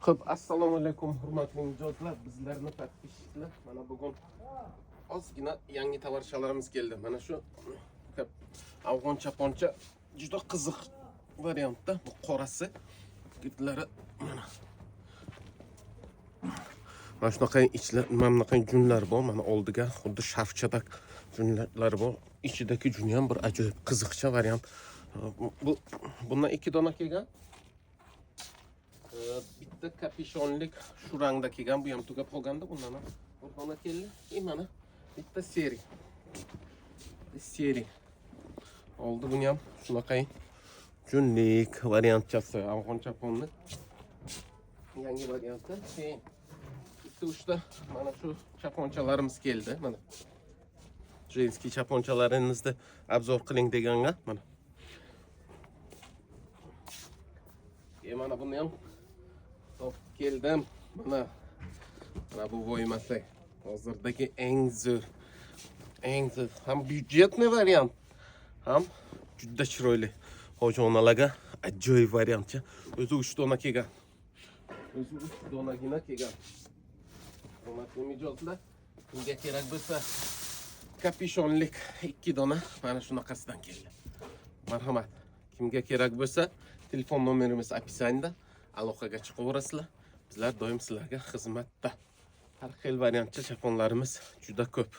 Xo'p, assalomu alaykum hurmatli mijozlar, bizlarni tadbishlar. Mana bugun ozgina yangi tovarchalarimiz keldi. Mana shu afg'on chaponcha juda qiziq variantda. Bu qorasi gitlari mana shunaqa ichlar, mana bunaqa junlar bor. Mana oldiga xuddi shafchadak junlar bor. Ichidagi juni ham bir ajoyib qiziqcha variant. Bundan 2 dona kelgan. Bitta kapishonlik shu rangda kelgan, bu ham tugab qolganda bundan bir dona keldi. Mana bitta seri oldi. Buni ham shunaqa junlik variantchasi, afg'on chaponni yangi variantda. Bitta uchta mana shu chaponchalarimiz keldi. Mana jenskiy chaponchalaringizni obzor qiling deganga mana. Mana buni ham keldim. Mana bu bo'ymasi hozirdagi eng zo'r ham byudjetli variant, ham juda chiroyli hoji onalarga ajoyib variantcha. O'zi 3 dona kelgan. O'zi 3 donagina kelgan. Hurmatli mijozlar, kimga kerak bo'lsa kapishonlik 2 dona mana shunaqasidan keldi. Marhamat. Kimga kerak bo'lsa telefon nomerimiz opisaniyada, aloqaga chiqaverasizlar. Bizlar doim sizlarga xizmatda. Har xil variantcha chaponlarimiz juda ko'p.